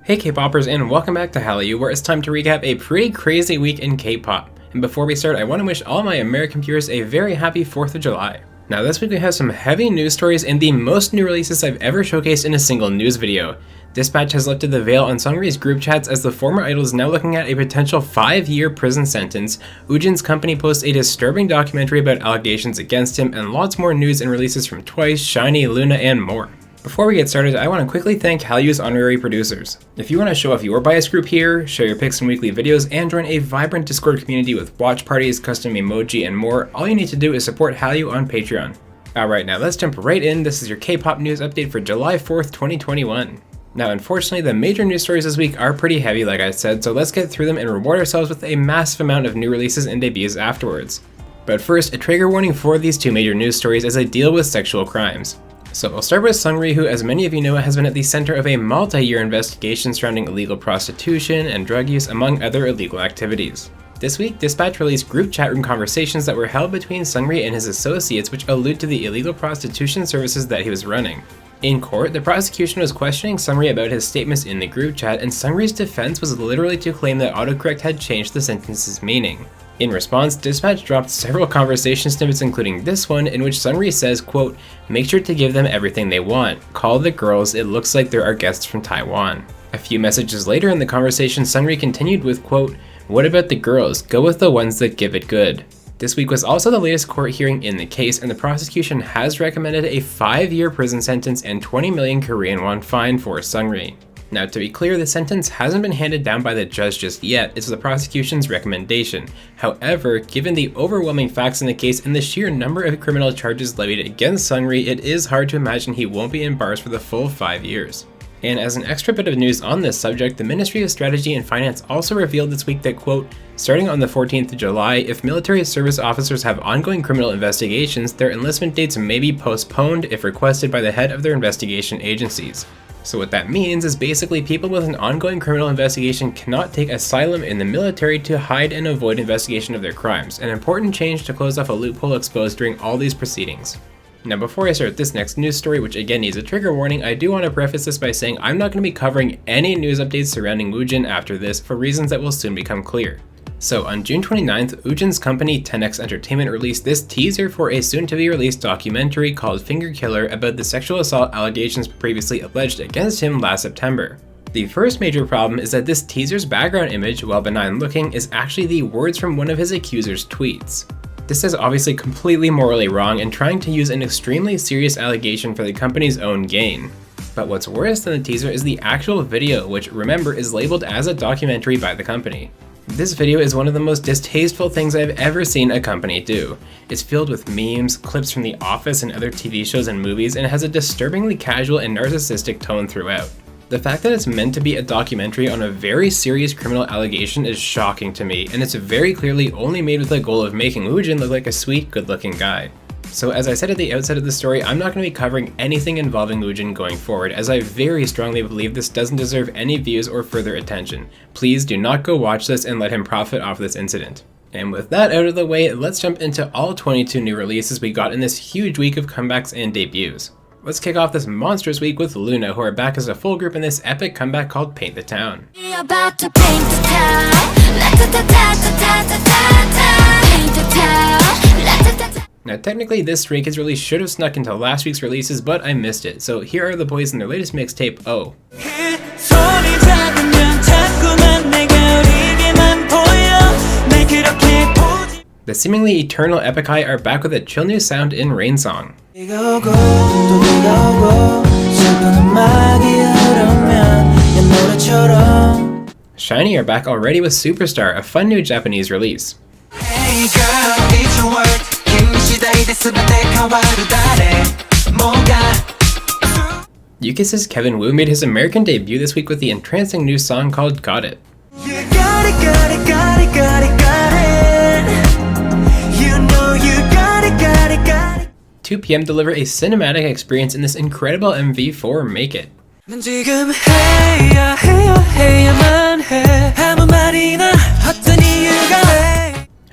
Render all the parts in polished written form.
Hey K-popers, and welcome back to Hallyu, where it's time to recap a pretty crazy week in K-pop. And before we start, I want to wish all my American viewers a very happy 4th of July. Now this week we have some heavy news stories and the most new releases I've ever showcased in a single news video. Dispatch has lifted the veil on Seungri's group chats as the former idol is now looking at a potential 5-year prison sentence. Woojin's company posts a disturbing documentary about allegations against him, and lots more news and releases from Twice, SHINee, LOONA, and more. Before we get started, I want to quickly thank Hallyu's honorary producers. If you want to show off your bias group here, share your pics in weekly videos, and join a vibrant Discord community with watch parties, custom emoji, and more, all you need to do is support Hallyu on Patreon. Alright, now let's jump right in. This is your K-pop news update for July 4th, 2021. Now unfortunately, the major news stories this week are pretty heavy like I said, so let's get through them and reward ourselves with a massive amount of new releases and debuts afterwards. But first, a trigger warning for these two major news stories as they deal with sexual crimes. So we'll start with Seungri, who, as many of you know, has been at the center of a multi-year investigation surrounding illegal prostitution and drug use, among other illegal activities. This week, Dispatch released group chat room conversations that were held between Seungri and his associates, which allude to the illegal prostitution services that he was running. In court, the prosecution was questioning Seungri about his statements in the group chat, and Seungri's defense was literally to claim that autocorrect had changed the sentence's meaning. In response, Dispatch dropped several conversation snippets, including this one, in which Seungri says, quote, "Make sure to give them everything they want. Call the girls, it looks like there are guests from Taiwan." A few messages later in the conversation, Seungri continued with, quote, "What about the girls? Go with the ones that give it good." This week was also the latest court hearing in the case, and the prosecution has recommended a 5-year prison sentence and 20 million Korean won fine for Seungri. Now, to be clear, the sentence hasn't been handed down by the judge just yet. It's the prosecution's recommendation. However, given the overwhelming facts in the case and the sheer number of criminal charges levied against Seungri, it is hard to imagine he won't be in bars for the full 5 years. And as an extra bit of news on this subject, the Ministry of Strategy and Finance also revealed this week that, quote, "Starting on the 14th of July, if military service officers have ongoing criminal investigations, their enlistment dates may be postponed if requested by the head of their investigation agencies." So what that means is basically people with an ongoing criminal investigation cannot take asylum in the military to hide and avoid investigation of their crimes, an important change to close off a loophole exposed during all these proceedings. Now before I start this next news story, which again needs a trigger warning, I do want to preface this by saying I'm not going to be covering any news updates surrounding Woojin after this for reasons that will soon become clear. So on June 29th, Woojin's company 10X Entertainment released this teaser for a soon-to-be-released documentary called Finger Killer about the sexual assault allegations previously alleged against him last September. The first major problem is that this teaser's background image, while benign looking, is actually the words from one of his accuser's tweets. This is obviously completely morally wrong and trying to use an extremely serious allegation for the company's own gain. But what's worse than the teaser is the actual video, which, remember, is labeled as a documentary by the company. This video is one of the most distasteful things I've ever seen a company do. It's filled with memes, clips from The Office and other TV shows and movies, and it has a disturbingly casual and narcissistic tone throughout. The fact that it's meant to be a documentary on a very serious criminal allegation is shocking to me, and it's very clearly only made with the goal of making Woojin look like a sweet, good-looking guy. So as I said at the outset of the story, I'm not going to be covering anything involving Woojin going forward, as I very strongly believe this doesn't deserve any views or further attention. Please do not go watch this and let him profit off this incident. And with that out of the way, let's jump into all 22 new releases we got in this huge week of comebacks and debuts. Let's kick off this monstrous week with LOONA, who are back as a full group in this epic comeback called Paint the Town. About to paint the town. Paint the town. Now technically this streak is really should have snuck into last week's releases, but I missed it, so here are the boys in their latest mixtape, Oh. The seemingly eternal Epic High are back with a chill new sound in Rain Song. SHINee are back already with Superstar, a fun new Japanese release. Yukis's Kevin Wu made his American debut this week with the entrancing new song called Got It. 2PM deliver a cinematic experience in this incredible MV for Make It.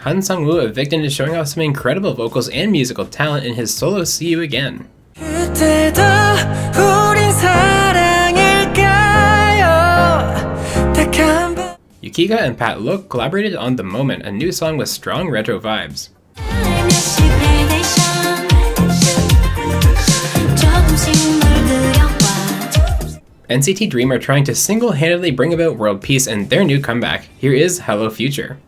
Han Sung-woo of Victon is showing off some incredible vocals and musical talent in his solo See You Again. Yukiga and Pat Look collaborated on The Moment, a new song with strong retro vibes. NCT Dream are trying to single-handedly bring about world peace in their new comeback. Here is Hello Future.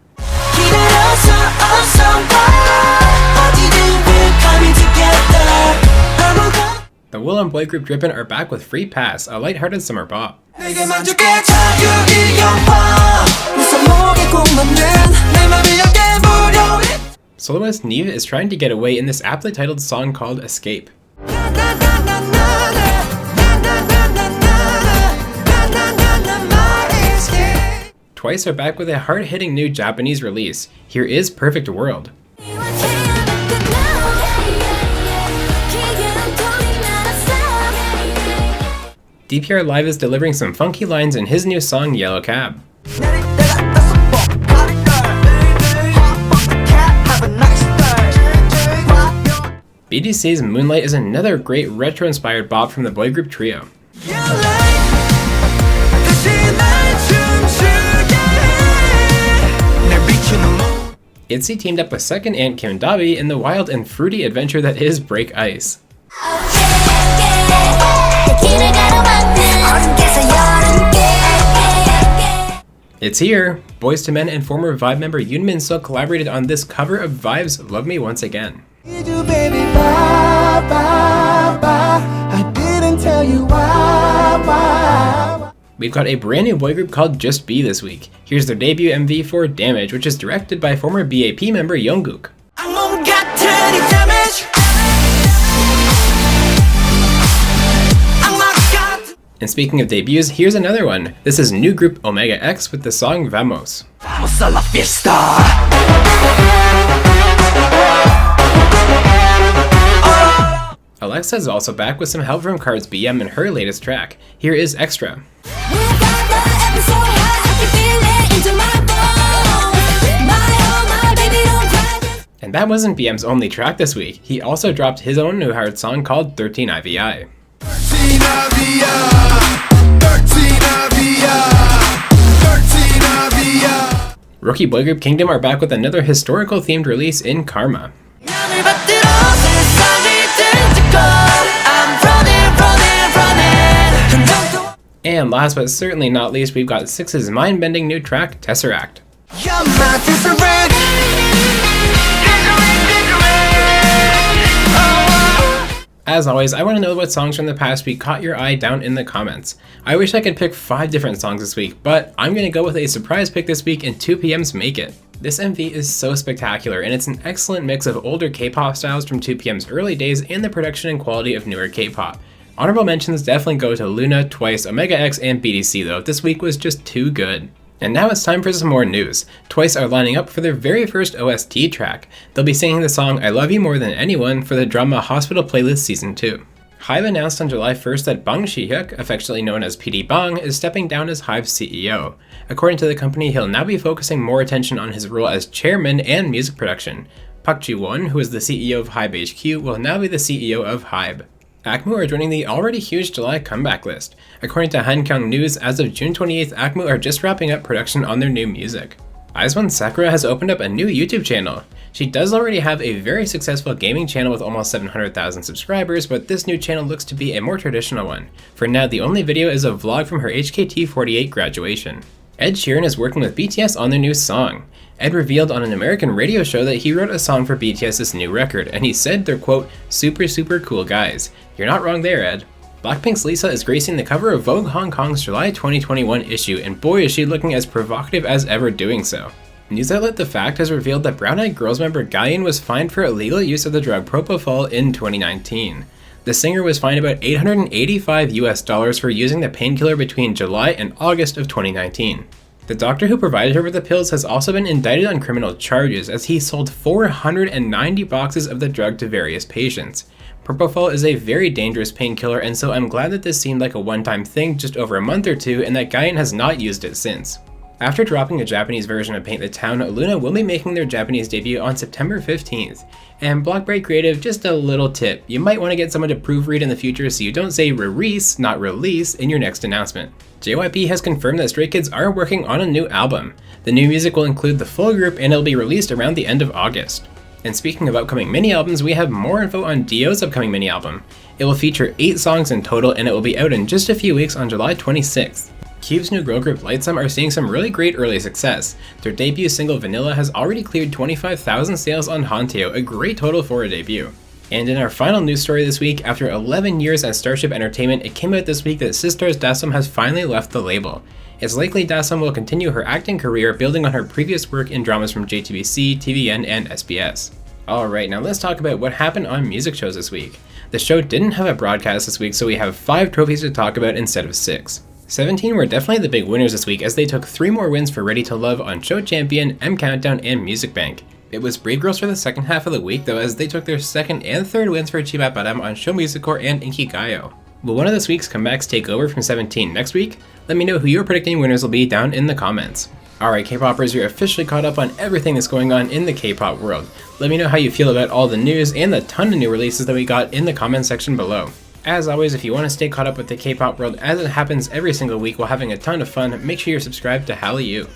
The Will boy group Drippin' are back with Free Pass, a lighthearted summer bop. Soloist Neve is trying to get away in this aptly titled song called Escape. Twice are back with a hard-hitting new Japanese release. Here is Perfect World. DPR Live is delivering some funky lines in his new song Yellow Cab. BDC's Moonlight is another great retro-inspired bop from the boy group trio. ITZY teamed up with second aunt Kim Dabi in the wild and fruity adventure that is Break Ice. It's here! Boyz II Men and former Vibe member Yoon Min Suk collaborated on this cover of Vibe's Love Me Once Again. We've got a brand new boy group called Just Be this week. Here's their debut MV for Damage, which is directed by former BAP member Jungkook. And speaking of debuts, here's another one. This is new group Omega X with the song Vamos. Vamos a la fiesta. Alexa is also back with some help from Cards BM in her latest track. Here is Extra. And that wasn't BM's only track this week. He also dropped his own new hard song called 13 IVI. Rookie boy group Kingdom are back with another historical themed release in Karma. And last but certainly not least, we've got Six's mind-bending new track, Tesseract. As always, I want to know what songs from the past week caught your eye down in the comments. I wish I could pick 5 different songs this week, but I'm going to go with a surprise pick this week in 2PM's Make It. This MV is so spectacular, and it's an excellent mix of older K-pop styles from 2PM's early days and the production and quality of newer K-pop. Honorable mentions definitely go to Luna, Twice, Omega X, and BDC though. This week was just too good. And now it's time for some more news. Twice are lining up for their very first OST track. They'll be singing the song I Love You More Than Anyone for the drama Hospital Playlist Season 2. HYBE announced on July 1st that Bang Shi-hyuk, affectionately known as PD Bang, is stepping down as HYBE's CEO. According to the company, he'll now be focusing more attention on his role as chairman and music production. Park Ji-won, who is the CEO of HYBE HQ, will now be the CEO of HYBE. AKMU are joining the already huge July comeback list. According to Hankyong News, as of June 28th, AKMU are just wrapping up production on their new music. IZ*ONE Sakura has opened up a new YouTube channel. She does already have a very successful gaming channel with almost 700,000 subscribers, but this new channel looks to be a more traditional one. For now, the only video is a vlog from her HKT48 graduation. Ed Sheeran is working with BTS on their new song. Ed revealed on an American radio show that he wrote a song for BTS's new record, and he said they're quote, super cool guys. You're not wrong there, Ed. Blackpink's Lisa is gracing the cover of Vogue Hong Kong's July 2021 issue, and boy is she looking as provocative as ever doing so. News outlet The Fact has revealed that Brown Eyed Girls member Gain was fined for illegal use of the drug propofol in 2019. The singer was fined about $885 for using the painkiller between July and August of 2019. The doctor who provided her with the pills has also been indicted on criminal charges as he sold 490 boxes of the drug to various patients. Propofol is a very dangerous painkiller, and so I'm glad that this seemed like a one-time thing just over a month or two and that Gain has not used it since. After dropping a Japanese version of Paint the Town, LOONA will be making their Japanese debut on September 15th. And Blockbright Creative, just a little tip, you might want to get someone to proofread in the future so you don't say "release," not "release" in your next announcement. JYP has confirmed that Stray Kids are working on a new album. The new music will include the full group and it'll be released around the end of August. And speaking of upcoming mini-albums, we have more info on Dio's upcoming mini-album. It will feature 8 songs in total and it will be out in just a few weeks on July 26th. Cube's new girl group Lightsum are seeing some really great early success. Their debut single Vanilla has already cleared 25,000 sales on Hanteo, a great total for a debut. And in our final news story this week, after 11 years at Starship Entertainment, it came out this week that Sistar's Dasum has finally left the label. It's likely Dasum will continue her acting career building on her previous work in dramas from JTBC, TVN, and SBS. Alright, now let's talk about what happened on music shows this week. The show didn't have a broadcast this week, so we have 5 trophies to talk about instead of 6. 17 were definitely the big winners this week as they took 3 more wins for Ready to Love on Show Champion, M Countdown, and Music Bank. It was Brave Girls for the second half of the week though, as they took their 2nd and 3rd wins for Chiba Param on Show Music and Inkigayo. Will one of this week's comebacks take over from 17 next week? Let me know who you're predicting winners will be down in the comments. Alright K-popers, you're officially caught up on everything that's going on in the K-pop world. Let me know how you feel about all the news and the ton of new releases that we got in the comment section below. As always, if you want to stay caught up with the K-pop world as it happens every single week while having a ton of fun, make sure you're subscribed to Hallyu.